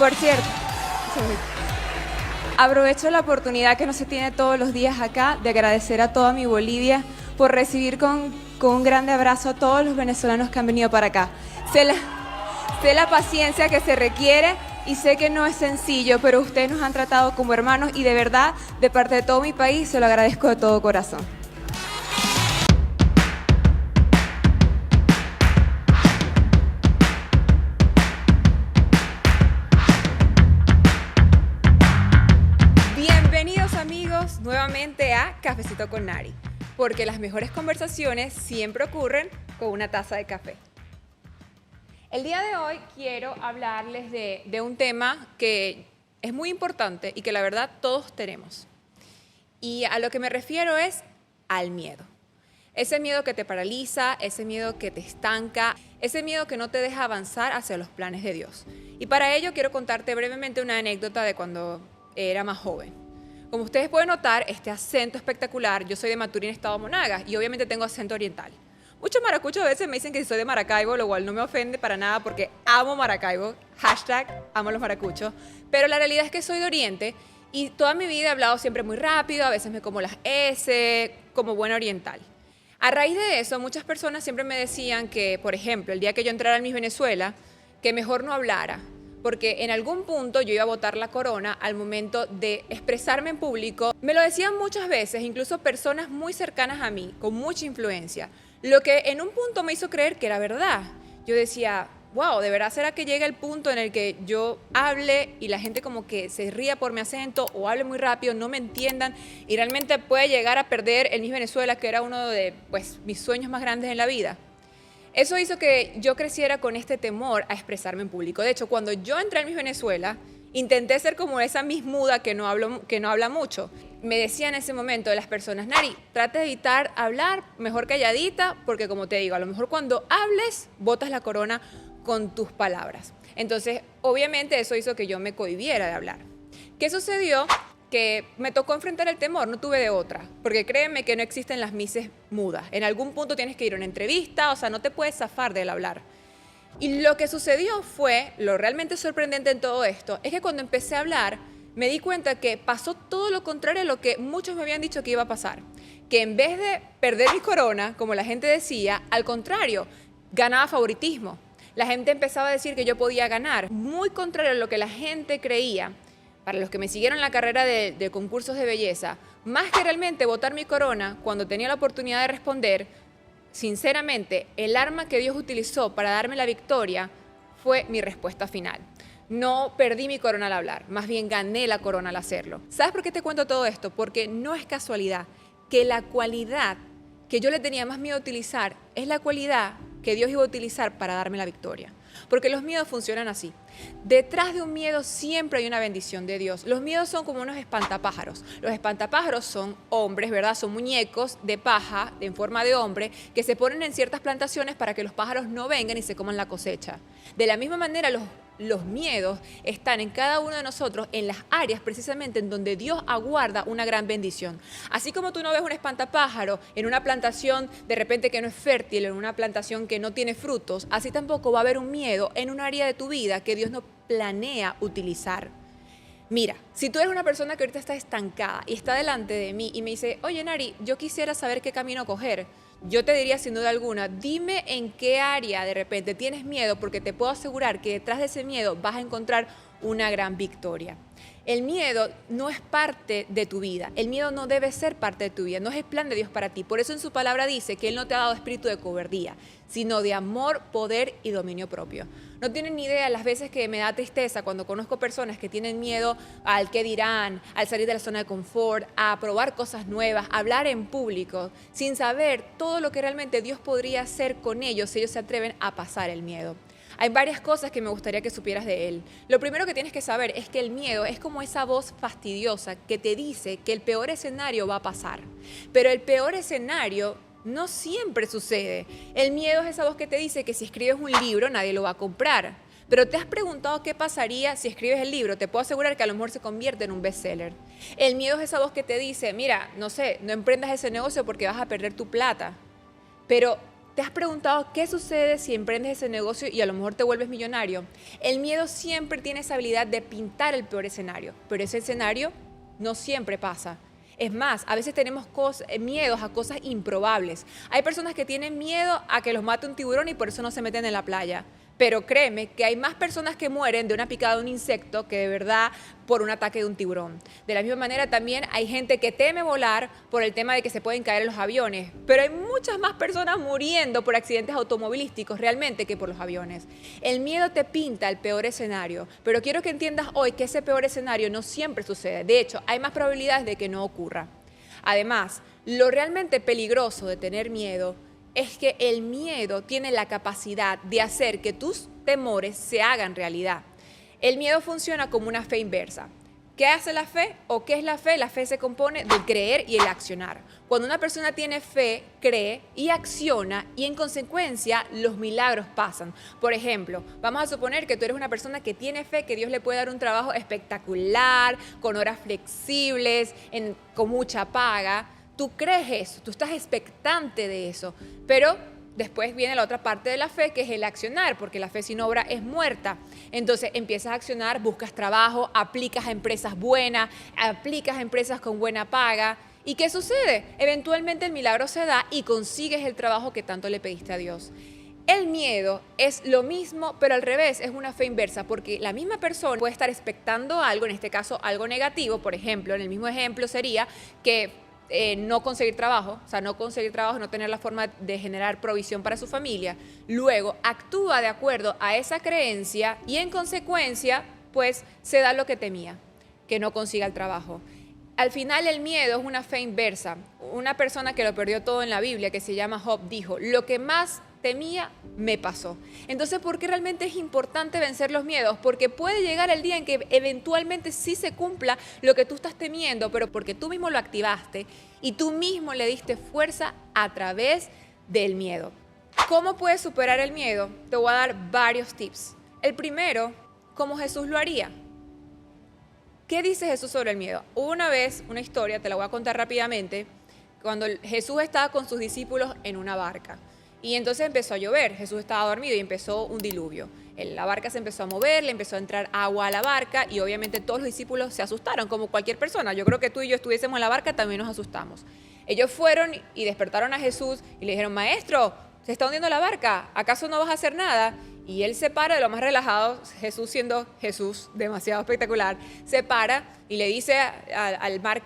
Por cierto, aprovecho la oportunidad que no se tiene todos los días acá de agradecer a toda mi Bolivia por recibir con un grande abrazo a todos los venezolanos que han venido para acá. Sé la paciencia que se requiere y sé que no es sencillo, pero ustedes nos han tratado como hermanos y de verdad, de parte de todo mi país, se lo agradezco de todo corazón. Bienvenidos amigos nuevamente a Cafecito con Nari, porque las mejores conversaciones siempre ocurren con una taza de café. El día de hoy quiero hablarles de un tema que es muy importante y que la verdad todos tenemos. Y a lo que me refiero es al miedo. Ese miedo que te paraliza, ese miedo que te estanca, ese miedo que no te deja avanzar hacia los planes de Dios. Y para ello quiero contarte brevemente una anécdota de cuando era más joven. Como ustedes pueden notar, este acento espectacular, yo soy de Maturín, estado Monagas, y obviamente tengo acento oriental. Muchos maracuchos a veces me dicen que soy de Maracaibo, lo cual no me ofende para nada porque amo Maracaibo, #amo los maracuchos, pero la realidad es que soy de Oriente y toda mi vida he hablado siempre muy rápido, a veces me como las S, como buena oriental. A raíz de eso, muchas personas siempre me decían que, por ejemplo, el día que yo entrara en Miss Venezuela, que mejor no hablara, porque en algún punto yo iba a botar la corona al momento de expresarme en público. Me lo decían muchas veces, incluso personas muy cercanas a mí, con mucha influencia. Lo que en un punto me hizo creer que era verdad. Yo decía, wow, ¿de verdad será que llega el punto en el que yo hable y la gente como que se ría por mi acento o hable muy rápido, no me entiendan y realmente puede llegar a perder el Miss Venezuela, que era uno de mis sueños más grandes en la vida? Eso hizo que yo creciera con este temor a expresarme en público. De hecho, cuando yo entré en Miss Venezuela, intenté ser como esa Miss muda que no habla mucho. Me decían en ese momento de las personas, Nari, trata de evitar hablar, mejor calladita, porque como te digo, a lo mejor cuando hables, botas la corona con tus palabras. Entonces, obviamente eso hizo que yo me cohibiera de hablar. ¿Qué sucedió? Que me tocó enfrentar el temor, no tuve de otra, porque créeme que no existen las misses mudas. En algún punto tienes que ir a una entrevista, o sea, no te puedes zafar del hablar. Y lo que sucedió fue, lo realmente sorprendente en todo esto, es que cuando empecé a hablar, me di cuenta que pasó todo lo contrario a lo que muchos me habían dicho que iba a pasar. Que en vez de perder mi corona, como la gente decía, al contrario, ganaba favoritismo. La gente empezaba a decir que yo podía ganar, muy contrario a lo que la gente creía. Para los que me siguieron en la carrera de concursos de belleza, más que realmente botar mi corona, cuando tenía la oportunidad de responder, sinceramente, el arma que Dios utilizó para darme la victoria fue mi respuesta final. No perdí mi corona al hablar, más bien gané la corona al hacerlo. ¿Sabes por qué te cuento todo esto? Porque no es casualidad que la cualidad que yo le tenía más miedo a utilizar es la cualidad que Dios iba a utilizar para darme la victoria. Porque los miedos funcionan así. Detrás de un miedo siempre hay una bendición de Dios. Los miedos son como unos espantapájaros. Los espantapájaros son hombres, ¿verdad? Son muñecos de paja en forma de hombre que se ponen en ciertas plantaciones para que los pájaros no vengan y se coman la cosecha. De la misma manera, los miedos están en cada uno de nosotros, en las áreas precisamente en donde Dios aguarda una gran bendición. Así como tú no ves un espantapájaro en una plantación de repente que no es fértil, en una plantación que no tiene frutos, así tampoco va a haber un miedo en un área de tu vida que Dios no planea utilizar. Mira, si tú eres una persona que ahorita está estancada y está delante de mí y me dice, oye Nari, yo quisiera saber qué camino coger, yo te diría sin duda alguna, dime en qué área de repente tienes miedo, porque te puedo asegurar que detrás de ese miedo vas a encontrar una gran victoria. El miedo no es parte de tu vida, el miedo no debe ser parte de tu vida, no es el plan de Dios para ti. Por eso en su palabra dice que Él no te ha dado espíritu de cobardía, sino de amor, poder y dominio propio. No tienen ni idea las veces que me da tristeza cuando conozco personas que tienen miedo al qué dirán, al salir de la zona de confort, a probar cosas nuevas, a hablar en público, sin saber todo lo que realmente Dios podría hacer con ellos si ellos se atreven a pasar el miedo. Hay varias cosas que me gustaría que supieras de él. Lo primero que tienes que saber es que el miedo es como esa voz fastidiosa que te dice que el peor escenario va a pasar. Pero el peor escenario no siempre sucede. El miedo es esa voz que te dice que si escribes un libro nadie lo va a comprar. Pero ¿te has preguntado qué pasaría si escribes el libro? Te puedo asegurar que a lo mejor se convierte en un bestseller. El miedo es esa voz que te dice, mira, no sé, no emprendas ese negocio porque vas a perder tu plata. Pero ¿Te has preguntado qué sucede si emprendes ese negocio y a lo mejor te vuelves millonario? El miedo siempre tiene esa habilidad de pintar el peor escenario, pero ese escenario no siempre pasa. Es más, a veces tenemos miedos a cosas improbables. Hay personas que tienen miedo a que los mate un tiburón y por eso no se meten en la playa. Pero créeme que hay más personas que mueren de una picada de un insecto que de verdad por un ataque de un tiburón. De la misma manera también hay gente que teme volar por el tema de que se pueden caer en los aviones. Pero hay muchas más personas muriendo por accidentes automovilísticos realmente que por los aviones. El miedo te pinta el peor escenario, pero quiero que entiendas hoy que ese peor escenario no siempre sucede. De hecho, hay más probabilidades de que no ocurra. Además, lo realmente peligroso de tener miedo es que el miedo tiene la capacidad de hacer que tus temores se hagan realidad. El miedo funciona como una fe inversa. ¿Qué hace la fe o qué es la fe? La fe se compone del creer y el accionar. Cuando una persona tiene fe, cree y acciona y en consecuencia los milagros pasan. Por ejemplo, vamos a suponer que tú eres una persona que tiene fe que Dios le puede dar un trabajo espectacular, con horas flexibles, con mucha paga. Tú crees eso, tú estás expectante de eso, pero después viene la otra parte de la fe, que es el accionar, porque la fe sin obra es muerta. Entonces empiezas a accionar, buscas trabajo, aplicas a empresas buenas, aplicas a empresas con buena paga. ¿Y qué sucede? Eventualmente el milagro se da y consigues el trabajo que tanto le pediste a Dios. El miedo es lo mismo, pero al revés, es una fe inversa, porque la misma persona puede estar expectando algo, en este caso algo negativo. Por ejemplo, en el mismo ejemplo sería que no conseguir trabajo, no tener la forma de generar provisión para su familia, luego actúa de acuerdo a esa creencia y en consecuencia, pues se da lo que temía, que no consiga el trabajo. Al final el miedo es una fe inversa. Una persona que lo perdió todo en la Biblia, que se llama Job, dijo, lo que más temía me pasó. Entonces, ¿por qué realmente es importante vencer los miedos? Porque puede llegar el día en que eventualmente sí se cumpla lo que tú estás temiendo, pero porque tú mismo lo activaste y tú mismo le diste fuerza a través del miedo. ¿Cómo puedes superar el miedo? Te voy a dar varios tips. El primero, ¿cómo Jesús lo haría? ¿Qué dice Jesús sobre el miedo? Hubo una vez una historia, te la voy a contar rápidamente, cuando Jesús estaba con sus discípulos en una barca. Y entonces empezó a llover, Jesús estaba dormido y empezó un diluvio. La barca se empezó a mover, le empezó a entrar agua a la barca y obviamente todos los discípulos se asustaron, como cualquier persona. Yo creo que tú y yo estuviésemos en la barca, también nos asustamos. Ellos fueron y despertaron a Jesús y le dijeron, maestro, se está hundiendo la barca, ¿acaso no vas a hacer nada? Y él se para de lo más relajado, Jesús siendo Jesús, demasiado espectacular, se para y le dice al mar,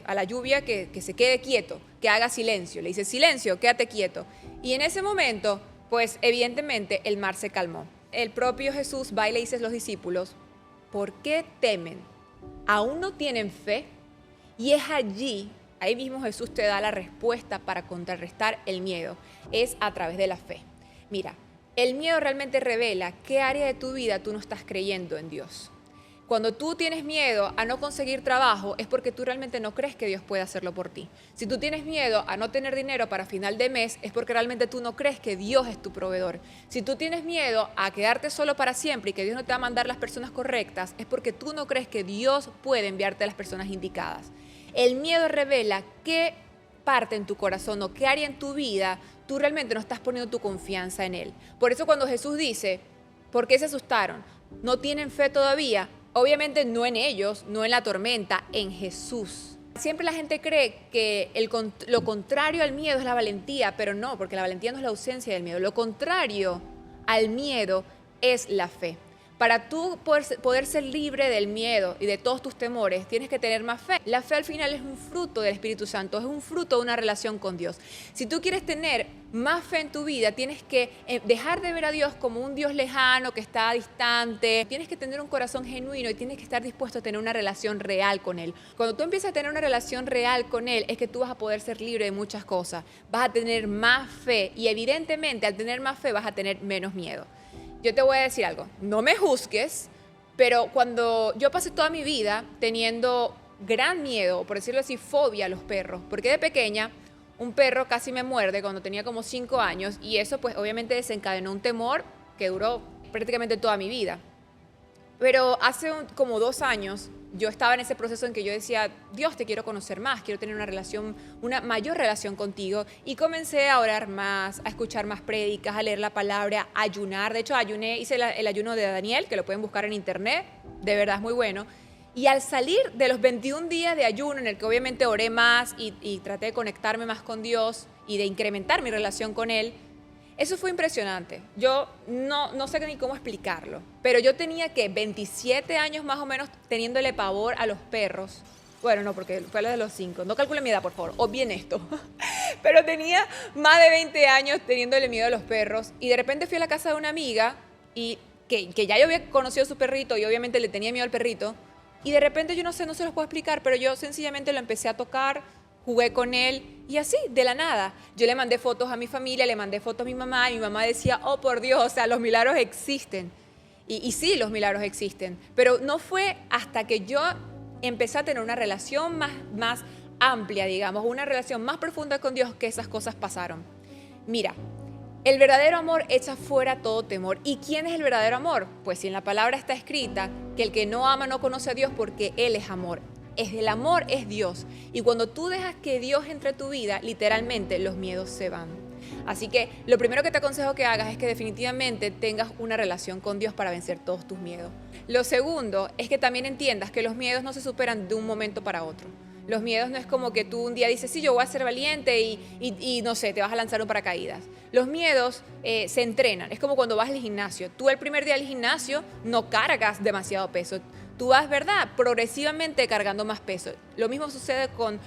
a la lluvia, que se quede quieto, que haga silencio. Le dice, silencio, quédate quieto. Y en ese momento, pues evidentemente el mar se calmó. El propio Jesús va y le dice a los discípulos, ¿por qué temen? ¿Aún no tienen fe? Y es allí, ahí mismo Jesús te da la respuesta para contrarrestar el miedo. Es a través de la fe. Mira, el miedo realmente revela qué área de tu vida tú no estás creyendo en Dios. Cuando tú tienes miedo a no conseguir trabajo es porque tú realmente no crees que Dios puede hacerlo por ti. Si tú tienes miedo a no tener dinero para final de mes es porque realmente tú no crees que Dios es tu proveedor. Si tú tienes miedo a quedarte solo para siempre y que Dios no te va a mandar las personas correctas es porque tú no crees que Dios puede enviarte a las personas indicadas. El miedo revela qué parte en tu corazón o qué área en tu vida tú realmente no estás poniendo tu confianza en Él. Por eso cuando Jesús dice, ¿por qué se asustaron? ¿No tienen fe todavía? Obviamente no en ellos, no en la tormenta, en Jesús. Siempre la gente cree que lo contrario al miedo es la valentía, pero no, porque la valentía no es la ausencia del miedo. Lo contrario al miedo es la fe. Para tú poder ser libre del miedo y de todos tus temores, tienes que tener más fe. La fe al final es un fruto del Espíritu Santo, es un fruto de una relación con Dios. Si tú quieres tener más fe en tu vida, tienes que dejar de ver a Dios como un Dios lejano que está distante. Tienes que tener un corazón genuino y tienes que estar dispuesto a tener una relación real con Él. Cuando tú empiezas a tener una relación real con Él, es que tú vas a poder ser libre de muchas cosas. Vas a tener más fe y evidentemente al tener más fe vas a tener menos miedo. Yo te voy a decir algo, no me juzgues, pero cuando yo pasé toda mi vida teniendo gran miedo, por decirlo así, fobia a los perros, porque de pequeña un perro casi me muerde cuando tenía como 5 años y eso pues obviamente desencadenó un temor que duró prácticamente toda mi vida. Pero hace como 2 años yo estaba en ese proceso en que yo decía, Dios, te quiero conocer más, quiero tener una mayor relación contigo. Y comencé a orar más, a escuchar más prédicas, a leer la palabra, a ayunar. De hecho, hice el ayuno de Daniel, que lo pueden buscar en internet, de verdad es muy bueno. Y al salir de los 21 días de ayuno, en el que obviamente oré más y traté de conectarme más con Dios y de incrementar mi relación con Él, eso fue impresionante. Yo no sé ni cómo explicarlo, pero yo tenía 27 años más o menos teniéndole pavor a los perros. Bueno, no, porque fue la de los 5. No calculen mi edad, por favor, o bien esto. Pero tenía más de 20 años teniéndole miedo a los perros y de repente fui a la casa de una amiga y que ya yo había conocido a su perrito y obviamente le tenía miedo al perrito y de repente yo no se los puedo explicar, pero yo sencillamente lo empecé a tocar, jugué con él y así, de la nada. Yo le mandé fotos a mi familia, le mandé fotos a mi mamá y mi mamá decía, oh por Dios, o sea, los milagros existen. Y sí, los milagros existen, pero no fue hasta que yo empecé a tener una relación más amplia, digamos, una relación más profunda con Dios que esas cosas pasaron. Mira, el verdadero amor echa fuera todo temor. ¿Y quién es el verdadero amor? Pues si en la palabra está escrita que el que no ama no conoce a Dios porque Él es amor. El amor es Dios. Y cuando tú dejas que Dios entre a tu vida, literalmente los miedos se van. Así que lo primero que te aconsejo que hagas es que definitivamente tengas una relación con Dios para vencer todos tus miedos. Lo segundo es que también entiendas que los miedos no se superan de un momento para otro. Los miedos no es como que tú un día dices, sí, yo voy a ser valiente y no sé, te vas a lanzar un paracaídas. Los miedos se entrenan. Es como cuando vas al gimnasio. Tú el primer día al gimnasio no cargas demasiado peso. Tú vas, ¿verdad?, progresivamente cargando más peso. Lo mismo sucede con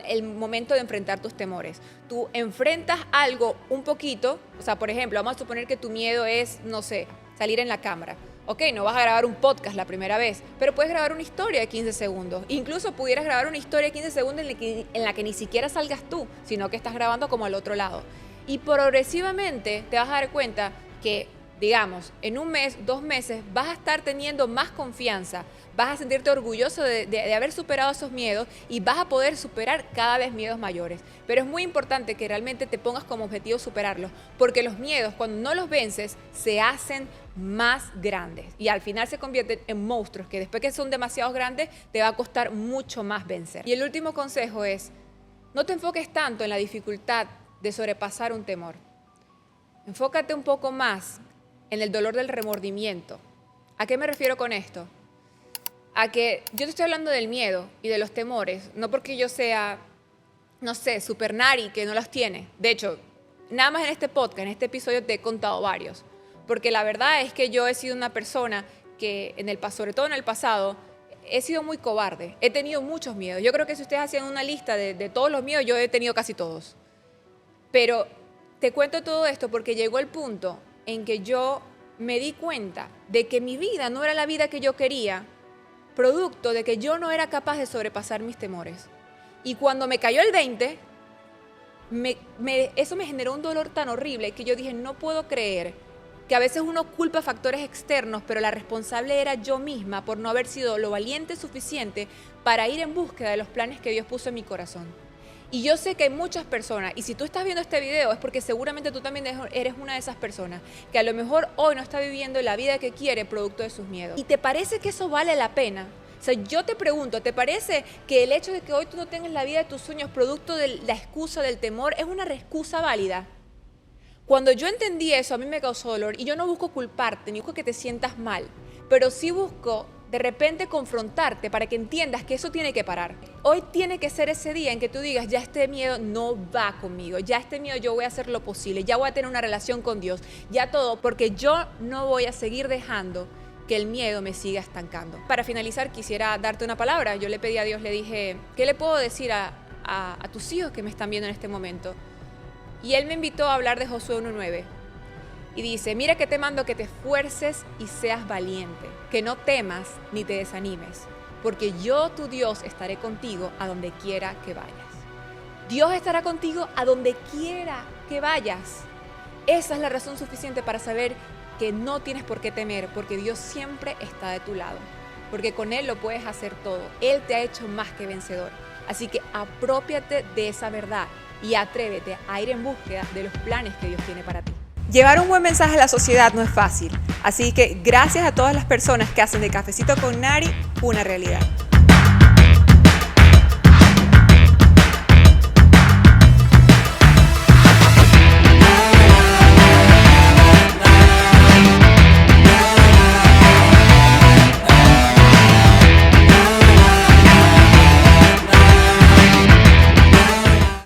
el momento de enfrentar tus temores. Tú enfrentas algo un poquito, o sea, por ejemplo, vamos a suponer que tu miedo es, no sé, salir en la cámara. Ok, no vas a grabar un podcast la primera vez, pero puedes grabar una historia de 15 segundos. Incluso pudieras grabar una historia de 15 segundos en la que ni siquiera salgas tú, sino que estás grabando como al otro lado. Y progresivamente te vas a dar cuenta que, digamos, en un mes, 2 meses, vas a estar teniendo más confianza, vas a sentirte orgulloso de haber superado esos miedos y vas a poder superar cada vez miedos mayores. Pero es muy importante que realmente te pongas como objetivo superarlos, porque los miedos, cuando no los vences, se hacen más grandes y al final se convierten en monstruos que después que son demasiado grandes, te va a costar mucho más vencer. Y el último consejo es, no te enfoques tanto en la dificultad de sobrepasar un temor. Enfócate un poco más en el dolor del remordimiento. ¿A qué me refiero con esto? A que yo te estoy hablando del miedo y de los temores, no porque yo sea, no sé, super nari que no los tiene. De hecho, nada más en este podcast, en este episodio te he contado varios. Porque la verdad es que yo he sido una persona que, sobre todo en el pasado, he sido muy cobarde. He tenido muchos miedos. Yo creo que si ustedes hacían una lista de todos los miedos, yo he tenido casi todos. Pero te cuento todo esto porque llegó el punto en que yo me di cuenta de que mi vida no era la vida que yo quería, producto de que yo no era capaz de sobrepasar mis temores. Y cuando me cayó el 20, eso me generó un dolor tan horrible que yo dije, no puedo creer que a veces uno culpa factores externos, pero la responsable era yo misma por no haber sido lo valiente suficiente para ir en búsqueda de los planes que Dios puso en mi corazón. Y yo sé que hay muchas personas, y si tú estás viendo este video es porque seguramente tú también eres una de esas personas que a lo mejor hoy no está viviendo la vida que quiere producto de sus miedos. ¿Y te parece que eso vale la pena? O sea, yo te pregunto, ¿te parece que el hecho de que hoy tú no tengas la vida de tus sueños producto de la excusa del temor es una excusa válida? Cuando yo entendí eso, a mí me causó dolor y yo no busco culparte ni busco que te sientas mal, pero sí busco de repente confrontarte para que entiendas que eso tiene que parar. Hoy tiene que ser ese día en que tú digas, ya este miedo no va conmigo, ya este miedo yo voy a hacer lo posible, ya voy a tener una relación con Dios, ya todo, porque yo no voy a seguir dejando que el miedo me siga estancando. Para finalizar, quisiera darte una palabra. Yo le pedí a Dios, le dije, ¿qué le puedo decir a tus hijos que me están viendo en este momento? Y Él me invitó a hablar de Josué 1:9. Y dice, mira que te mando que te esfuerces y seas valiente, que no temas ni te desanimes, porque yo, tu Dios, estaré contigo a donde quiera que vayas. Dios estará contigo a donde quiera que vayas. Esa es la razón suficiente para saber que no tienes por qué temer, porque Dios siempre está de tu lado, porque con Él lo puedes hacer todo. Él te ha hecho más que vencedor. Así que aprópiate de esa verdad y atrévete a ir en búsqueda de los planes que Dios tiene para ti. Llevar un buen mensaje a la sociedad no es fácil, así que gracias a todas las personas que hacen de Cafecito con Nari una realidad.